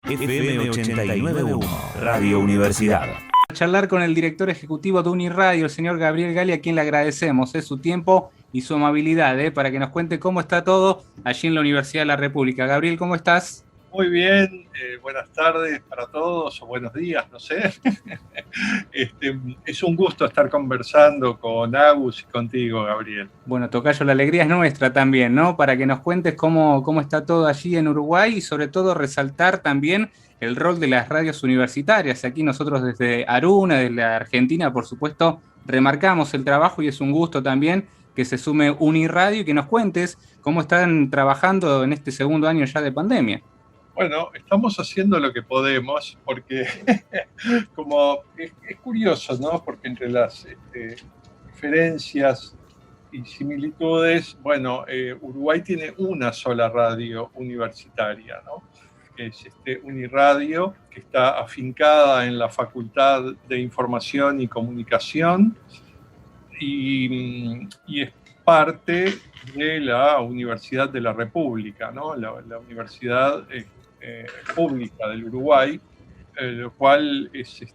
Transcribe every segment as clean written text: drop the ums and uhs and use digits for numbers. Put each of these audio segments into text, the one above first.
FM 89.1, Radio Universidad. Charlar con el director ejecutivo de Uniradio, el señor Gabriel Gali, a quien le agradecemos su tiempo y su amabilidad para que nos cuente cómo está todo allí en la Universidad de la República. Gabriel, ¿cómo estás? Muy bien, buenas tardes para todos, o buenos días, no sé. Es un gusto estar conversando con Agus y contigo, Gabriel. Bueno, tocayo, la alegría es nuestra también, ¿no? Para que nos cuentes cómo está todo allí en Uruguay y sobre todo resaltar también el rol de las radios universitarias. Aquí nosotros desde Aruna, desde la Argentina, por supuesto, remarcamos el trabajo y es un gusto también que se sume Uniradio y que nos cuentes cómo están trabajando en este segundo año ya de pandemia. Bueno, estamos haciendo lo que podemos porque como es curioso, ¿no? Porque entre las diferencias y similitudes, bueno, Uruguay tiene una sola radio universitaria, ¿no? Que es Uniradio, que está afincada en la Facultad de Información y Comunicación y es parte de la Universidad de la República, ¿no? La Universidad Pública del Uruguay, lo cual es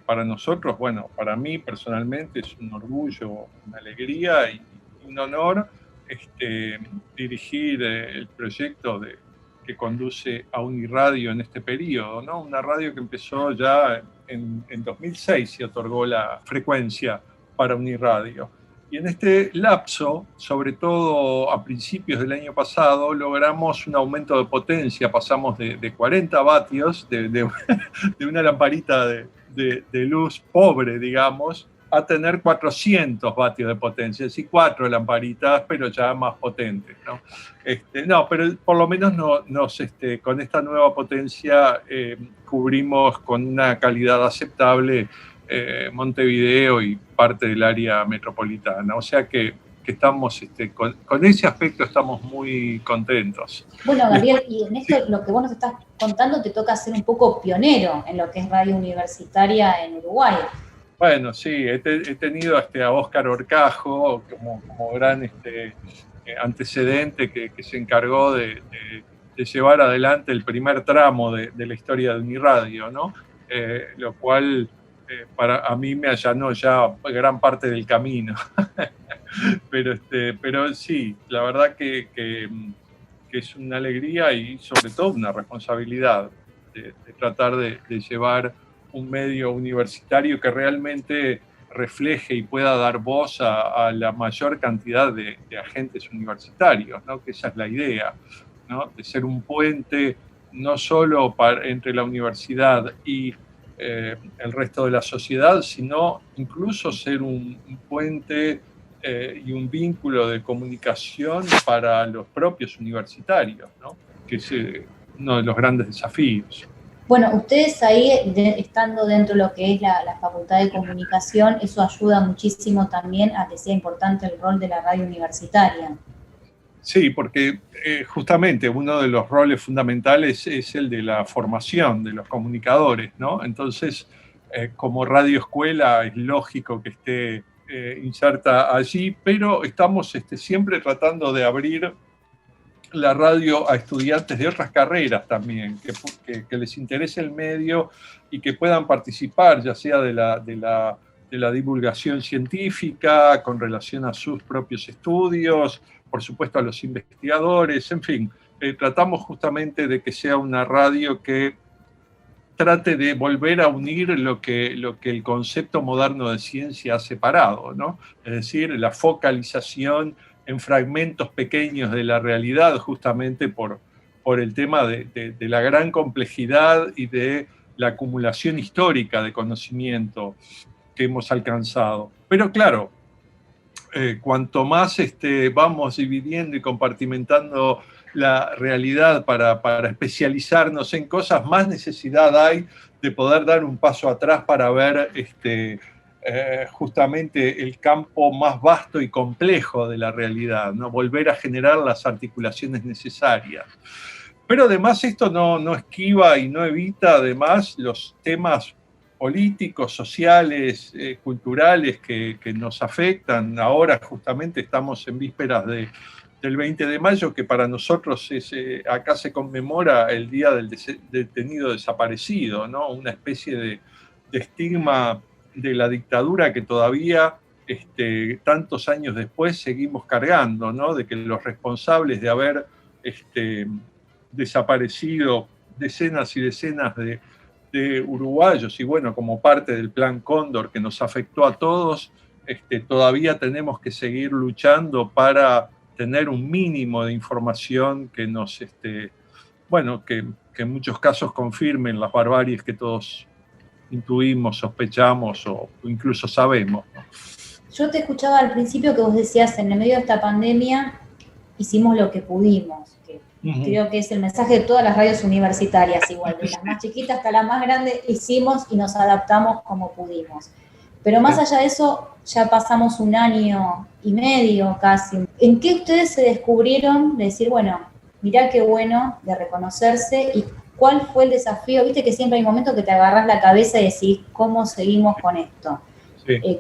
para nosotros, bueno, para mí personalmente es un orgullo, una alegría y un honor dirigir el proyecto que conduce a Uniradio en este periodo, ¿no? Una radio que empezó ya en 2006 y otorgó la frecuencia para Uniradio. Y en este lapso, sobre todo a principios del año pasado, logramos un aumento de potencia. Pasamos de 40 vatios, de una lamparita de luz pobre, digamos, a tener 400 vatios de potencia. Es decir, 4 lamparitas, pero ya más potentes, ¿no? No, pero por lo menos con esta nueva potencia cubrimos con una calidad aceptable Montevideo y parte del área metropolitana. O sea que estamos, con ese aspecto estamos muy contentos. Bueno, Gabriel, y en esto lo que vos nos estás contando te toca ser un poco pionero en lo que es radio universitaria en Uruguay. Bueno, sí, he tenido a Óscar Horcajo como gran antecedente que se encargó de llevar adelante el primer tramo de la historia de Uniradio, ¿no? Lo cual a mí me allanó ya gran parte del camino. pero sí, la verdad que es una alegría y sobre todo una responsabilidad de tratar de llevar un medio universitario que realmente refleje y pueda dar voz a la mayor cantidad de agentes universitarios, ¿no? Que esa es la idea, ¿no? De ser un puente no solo entre la universidad y el resto de la sociedad, sino incluso ser un puente y un vínculo de comunicación para los propios universitarios, ¿no? Que es uno de los grandes desafíos. Bueno, ustedes ahí, estando dentro de lo que es la Facultad de Comunicación, eso ayuda muchísimo también a que sea importante el rol de la radio universitaria. Sí, porque justamente uno de los roles fundamentales es el de la formación de los comunicadores, ¿no? Entonces, como radio escuela es lógico que esté inserta allí, pero estamos siempre tratando de abrir la radio a estudiantes de otras carreras también, que les interese el medio y que puedan participar, ya sea de la divulgación científica con relación a sus propios estudios, por supuesto a los investigadores, en fin, tratamos justamente de que sea una radio que trate de volver a unir lo que el concepto moderno de ciencia ha separado, ¿no? Es decir, la focalización en fragmentos pequeños de la realidad, justamente por el tema de la gran complejidad y de la acumulación histórica de conocimiento que hemos alcanzado. Pero claro, cuanto más vamos dividiendo y compartimentando la realidad para especializarnos en cosas, más necesidad hay de poder dar un paso atrás para ver justamente el campo más vasto y complejo de la realidad, ¿no? Volver a generar las articulaciones necesarias. Pero además esto no esquiva y no evita además los temas políticos, sociales, culturales que nos afectan. Ahora justamente estamos en vísperas del 20 de mayo, que para nosotros acá se conmemora el Día del Detenido Desaparecido, ¿no? Una especie de estigma de la dictadura que todavía, tantos años después, seguimos cargando, ¿no? De que los responsables de haber desaparecido decenas y decenas de uruguayos, y bueno, como parte del Plan Cóndor que nos afectó a todos, todavía tenemos que seguir luchando para tener un mínimo de información que nos, bueno, que en muchos casos confirmen las barbaries que todos intuimos, sospechamos o incluso sabemos, ¿no? Yo te escuchaba al principio que vos decías, en el medio de esta pandemia hicimos lo que pudimos, que creo que es el mensaje de todas las radios universitarias, igual, de las más chiquitas hasta las más grandes, hicimos y nos adaptamos como pudimos. Pero más allá de eso, ya pasamos 1 año y medio casi. ¿En qué ustedes se descubrieron de decir, bueno, mirá qué bueno, de reconocerse, y cuál fue el desafío? Viste que siempre hay momentos que te agarrás la cabeza y decís, ¿cómo seguimos con esto? Sí.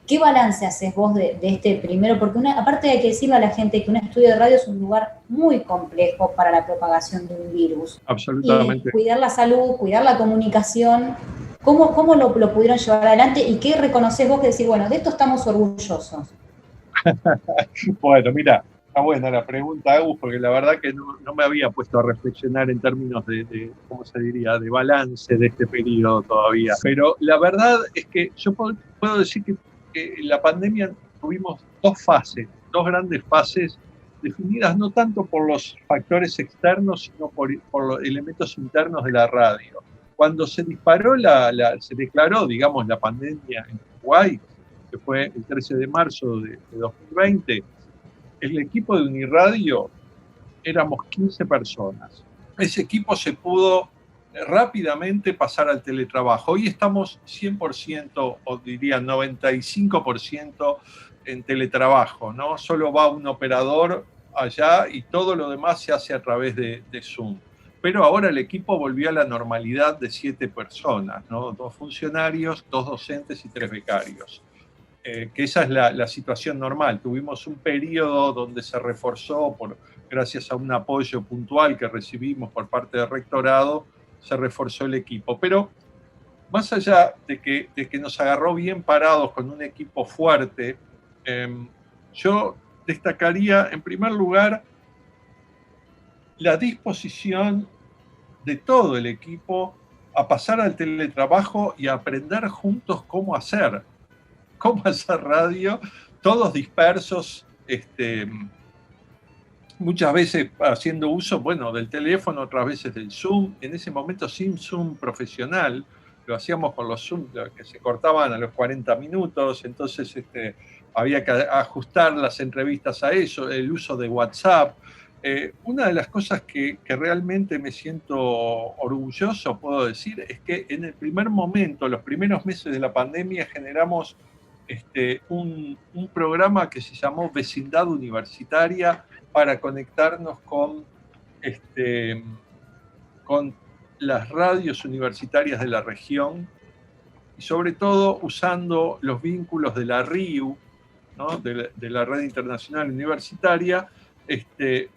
¿Qué balance haces vos de este primero? Porque aparte hay que decirle a la gente que un estudio de radio es un lugar muy complejo para la propagación de un virus. Absolutamente. Y cuidar la salud, cuidar la comunicación. ¿Cómo lo pudieron llevar adelante y qué reconocés vos que decir, bueno, de esto estamos orgullosos? Bueno, mira, está buena la pregunta, Agus, porque la verdad que no me había puesto a reflexionar en términos de, ¿cómo se diría?, de balance de este periodo todavía. Pero la verdad es que yo puedo decir que en la pandemia tuvimos 2 fases, 2 grandes fases definidas no tanto por los factores externos, sino por los elementos internos de la radio. Cuando se disparó, se declaró, digamos, la pandemia en Uruguay, que fue el 13 de marzo de 2020, el equipo de Uniradio éramos 15 personas. Ese equipo se pudo rápidamente pasar al teletrabajo. Hoy estamos 100%, o diría 95% en teletrabajo, ¿no? Solo va un operador allá y todo lo demás se hace a través de Zoom. Pero ahora el equipo volvió a la normalidad de 7 personas, ¿no? 2 funcionarios, 2 docentes y 3 becarios. Que esa es la situación normal. Tuvimos un periodo donde se reforzó, gracias a un apoyo puntual que recibimos por parte del rectorado, se reforzó el equipo. Pero más allá de que nos agarró bien parados con un equipo fuerte, yo destacaría, en primer lugar, la disposición de todo el equipo a pasar al teletrabajo y a aprender juntos cómo hacer radio, todos dispersos, muchas veces haciendo uso, bueno, del teléfono, otras veces del Zoom, en ese momento sin Zoom profesional, lo hacíamos con los Zoom que se cortaban a los 40 minutos, entonces había que ajustar las entrevistas a eso, el uso de WhatsApp. Una de las cosas que realmente me siento orgulloso, puedo decir, es que en el primer momento, los primeros meses de la pandemia, generamos un programa que se llamó Vecindad Universitaria para conectarnos con las radios universitarias de la región y sobre todo usando los vínculos de la RIU, ¿no?, de la Red Internacional Universitaria,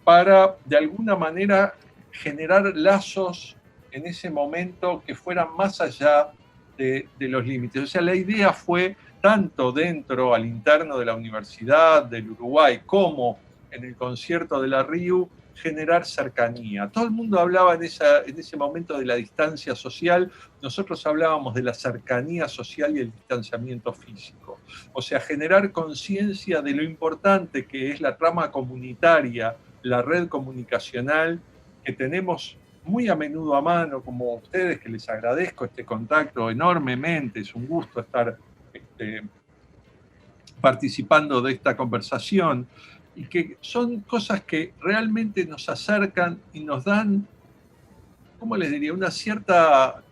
para de alguna manera generar lazos en ese momento que fueran más allá de los límites. O sea, la idea fue tanto dentro, al interno de la Universidad del Uruguay, como en el concierto de la RIU, generar cercanía. Todo el mundo hablaba en ese momento de la distancia social, nosotros hablábamos de la cercanía social y el distanciamiento físico. O sea, generar conciencia de lo importante que es la trama comunitaria, la red comunicacional que tenemos muy a menudo a mano, como ustedes, que les agradezco este contacto enormemente, es un gusto estar participando de esta conversación, y que son cosas que realmente nos acercan y nos dan, ¿cómo les diría?, una cierta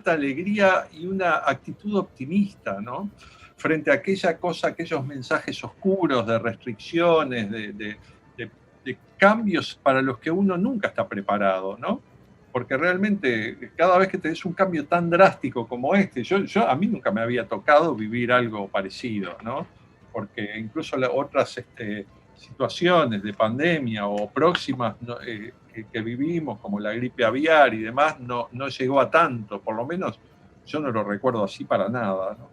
alegría y una actitud optimista, ¿no?, frente a aquellos mensajes oscuros de restricciones, de cambios para los que uno nunca está preparado, ¿no? Porque realmente cada vez que tenés un cambio tan drástico como este, a mí nunca me había tocado vivir algo parecido, ¿no? Porque incluso otras situaciones de pandemia o próximas que vivimos, como la gripe aviar y demás, no llegó a tanto, por lo menos yo no lo recuerdo así para nada, ¿no?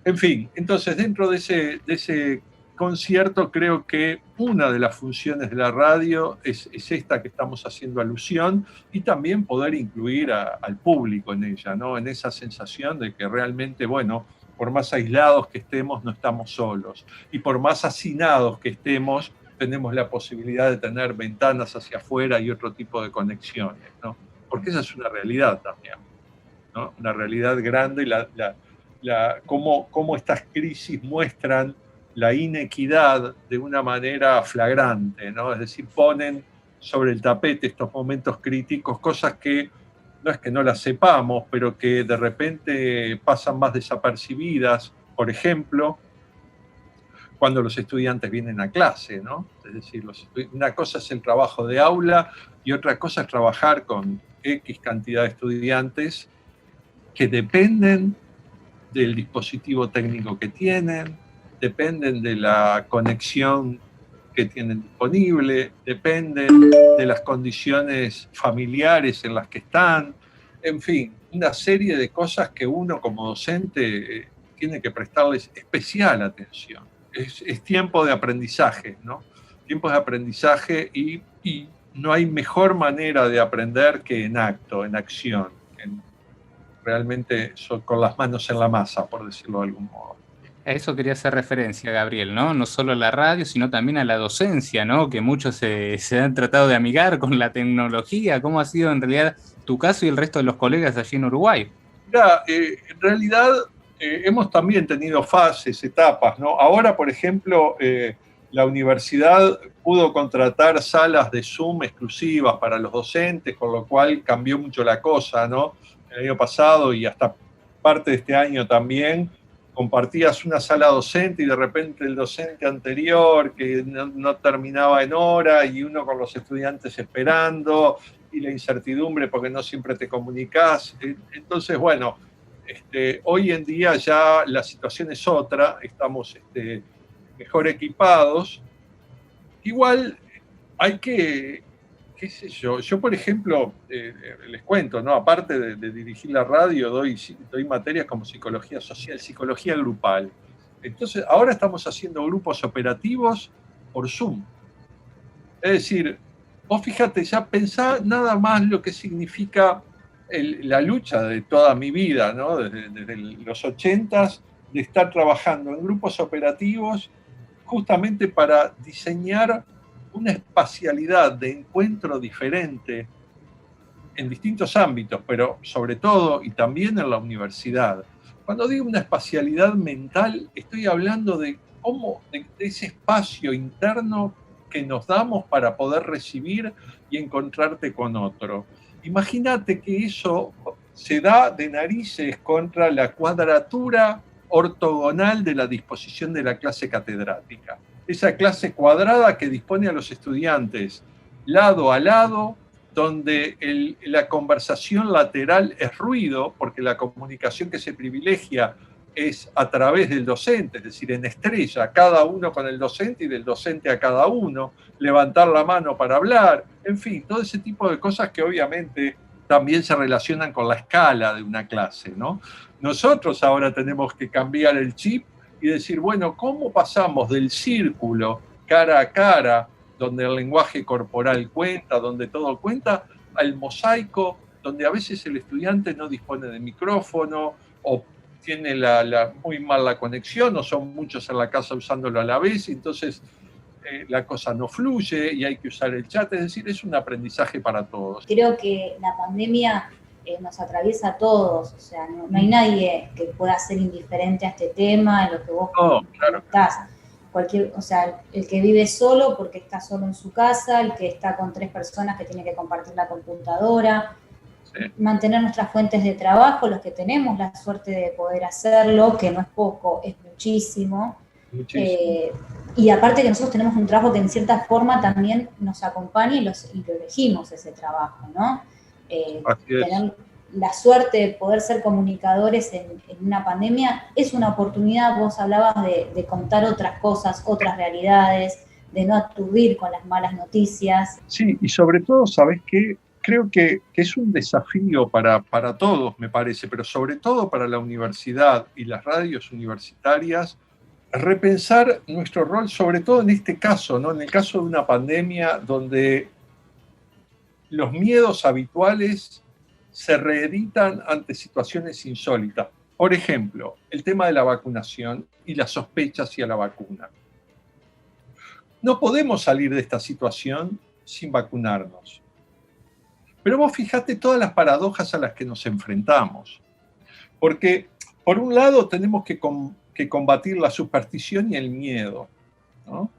En fin, entonces dentro de ese concierto creo que una de las funciones de la radio es esta que estamos haciendo alusión, y también poder incluir al público en ella, ¿no? En esa sensación de que realmente, bueno, por más aislados que estemos, no estamos solos, y por más hacinados que estemos, tenemos la posibilidad de tener ventanas hacia afuera y otro tipo de conexiones, ¿no? Porque esa es una realidad también, ¿no? Una realidad grande, cómo estas crisis muestran la inequidad de una manera flagrante, ¿no? Es decir, ponen sobre el tapete estos momentos críticos, cosas que no es que no las sepamos, pero que de repente pasan más desapercibidas. Por ejemplo, cuando los estudiantes vienen a clase, ¿no? Es decir, una cosa es el trabajo de aula y otra cosa es trabajar con X cantidad de estudiantes que dependen del dispositivo técnico que tienen, dependen de la conexión que tienen disponible, dependen de las condiciones familiares en las que están, en fin, una serie de cosas que uno como docente tiene que prestarles especial atención. Es tiempo de aprendizaje, ¿no? Tiempos de aprendizaje y no hay mejor manera de aprender que en acto, en acción, realmente con las manos en la masa, por decirlo de algún modo. A eso quería hacer referencia, Gabriel, ¿no? No solo a la radio, sino también a la docencia, ¿no? Que muchos se han tratado de amigar con la tecnología. ¿Cómo ha sido en realidad tu caso y el resto de los colegas allí en Uruguay? Mira, en realidad hemos también tenido fases, etapas, ¿no? Ahora, por ejemplo, la universidad pudo contratar salas de Zoom exclusivas para los docentes, con lo cual cambió mucho la cosa, ¿no? El año pasado y hasta parte de este año también, compartías una sala docente y de repente el docente anterior que no terminaba en hora y uno con los estudiantes esperando y la incertidumbre porque no siempre te comunicás. Entonces, bueno, hoy en día ya la situación es otra, estamos mejor equipados. Igual hay que, qué sé yo, por ejemplo, les cuento, ¿no? Aparte de dirigir la radio, doy materias como psicología social, psicología grupal. Entonces, ahora estamos haciendo grupos operativos por Zoom. Es decir, vos fíjate, ya pensá nada más lo que significa la lucha de toda mi vida, ¿no? Desde los 80s, de estar trabajando en grupos operativos justamente para diseñar una espacialidad de encuentro diferente en distintos ámbitos, pero sobre todo y también en la universidad. Cuando digo una espacialidad mental, estoy hablando de ese espacio interno que nos damos para poder recibir y encontrarte con otro. Imagínate que eso se da de narices contra la cuadratura ortogonal de la disposición de la clase catedrática. Esa clase cuadrada que dispone a los estudiantes lado a lado, donde la conversación lateral es ruido, porque la comunicación que se privilegia es a través del docente, es decir, en estrella, cada uno con el docente y del docente a cada uno, levantar la mano para hablar, en fin, todo ese tipo de cosas que obviamente también se relacionan con la escala de una clase, ¿no? Nosotros ahora tenemos que cambiar el chip y decir, bueno, ¿cómo pasamos del círculo cara a cara, donde el lenguaje corporal cuenta, donde todo cuenta, al mosaico, donde a veces el estudiante no dispone de micrófono o tiene muy mal la conexión o son muchos en la casa usándolo a la vez, entonces la cosa no fluye y hay que usar el chat, es decir, es un aprendizaje para todos. Creo que la pandemia nos atraviesa a todos, o sea, no hay nadie que pueda ser indiferente a este tema, en lo que vos estás. O sea, el que vive solo porque está solo en su casa, el que está con 3 personas que tiene que compartir la computadora, sí. Mantener nuestras fuentes de trabajo, los que tenemos la suerte de poder hacerlo, que no es poco, es muchísimo. Y aparte que nosotros tenemos un trabajo que en cierta forma también nos acompaña y lo elegimos ese trabajo, ¿no? Tener la suerte de poder ser comunicadores en una pandemia es una oportunidad. Vos hablabas de contar otras cosas, otras realidades, de no aturdir con las malas noticias. Sí, y sobre todo, ¿sabes qué? Creo que es un desafío para todos, me parece, pero sobre todo para la universidad y las radios universitarias, repensar nuestro rol, sobre todo en este caso, ¿no? En el caso de una pandemia donde los miedos habituales se reeditan ante situaciones insólitas. Por ejemplo, el tema de la vacunación y las sospechas hacia la vacuna. No podemos salir de esta situación sin vacunarnos. Pero vos fijate todas las paradojas a las que nos enfrentamos. Porque, por un lado, tenemos que combatir la superstición y el miedo, ¿no?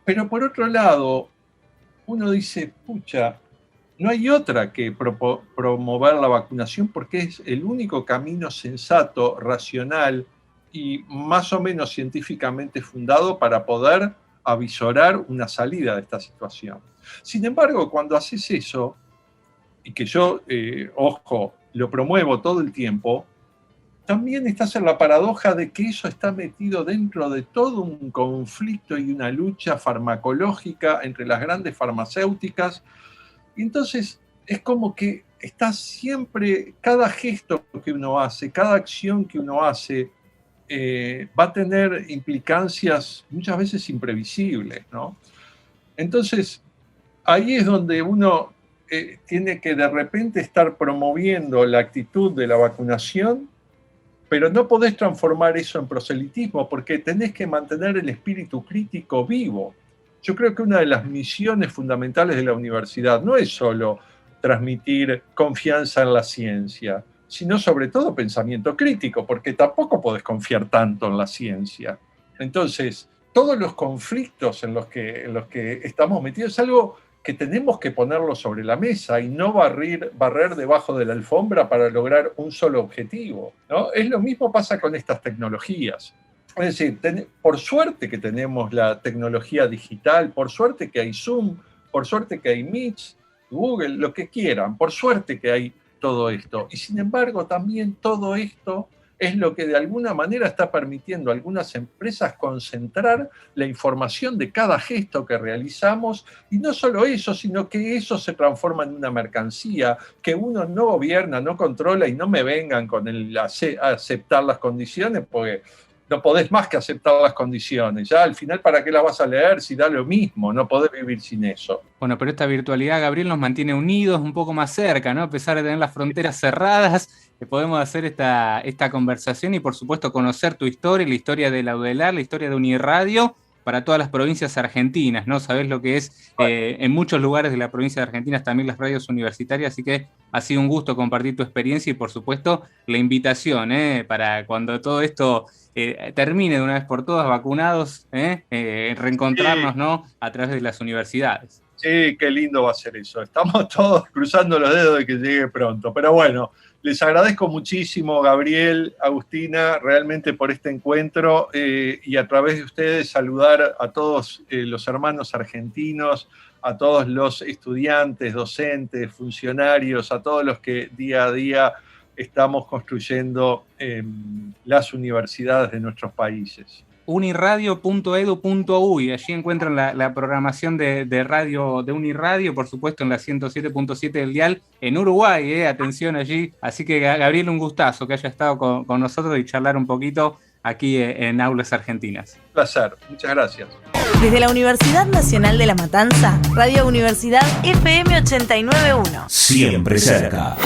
Pero por otro lado, uno dice, pucha, no hay otra que promover la vacunación porque es el único camino sensato, racional y más o menos científicamente fundado para poder avisorar una salida de esta situación. Sin embargo, cuando haces eso, y que yo, ojo, lo promuevo todo el tiempo, también estás en la paradoja de que eso está metido dentro de todo un conflicto y una lucha farmacológica entre las grandes farmacéuticas. Y entonces es como que está siempre, cada gesto que uno hace, cada acción que uno hace, va a tener implicancias muchas veces imprevisibles, ¿no? Entonces, ahí es donde uno tiene que de repente estar promoviendo la actitud de la vacunación, pero no podés transformar eso en proselitismo porque tenés que mantener el espíritu crítico vivo. Yo creo que una de las misiones fundamentales de la universidad no es solo transmitir confianza en la ciencia, sino sobre todo pensamiento crítico, porque tampoco podés confiar tanto en la ciencia. Entonces, todos los conflictos en los que estamos metidos es algo que tenemos que ponerlo sobre la mesa y no barrer debajo de la alfombra para lograr un solo objetivo, ¿no? Es lo mismo pasa con estas tecnologías. Es decir, por suerte que tenemos la tecnología digital, por suerte que hay Zoom, por suerte que hay Meet, Google, lo que quieran, por suerte que hay todo esto. Y sin embargo, también todo esto es lo que de alguna manera está permitiendo a algunas empresas concentrar la información de cada gesto que realizamos, y no solo eso, sino que eso se transforma en una mercancía que uno no gobierna, no controla, y no me vengan con el aceptar las condiciones, porque no podés más que aceptar las condiciones. Ya al final, ¿para qué las vas a leer si da lo mismo? No podés vivir sin eso. Bueno, pero esta virtualidad, Gabriel, nos mantiene unidos un poco más cerca, ¿no? A pesar de tener las fronteras cerradas, podemos hacer esta conversación y, por supuesto, conocer tu historia, la historia de la UDELAR, la historia de Uniradio, para todas las provincias argentinas, ¿no? Sabés lo que es en muchos lugares de la provincia de Argentina también las radios universitarias, así que ha sido un gusto compartir tu experiencia y, por supuesto, la invitación, para cuando todo esto termine de una vez por todas, vacunados, reencontrarnos, ¿no? A través de las universidades. Sí, qué lindo va a ser eso. Estamos todos cruzando los dedos de que llegue pronto. Pero bueno, les agradezco muchísimo, Gabriel, Agustina, realmente por este encuentro, y a través de ustedes saludar a todos los hermanos argentinos, a todos los estudiantes, docentes, funcionarios, a todos los que día a día estamos construyendo las universidades de nuestros países. Uniradio.edu.uy, allí encuentran la programación de radio de Uniradio, por supuesto en la 107.7 del dial en Uruguay, atención allí. Así que, Gabriel, un gustazo que haya estado con nosotros y charlar un poquito aquí en Aulas Argentinas. Un placer, muchas gracias. Desde la Universidad Nacional de La Matanza, Radio Universidad FM 89.1. Siempre cerca.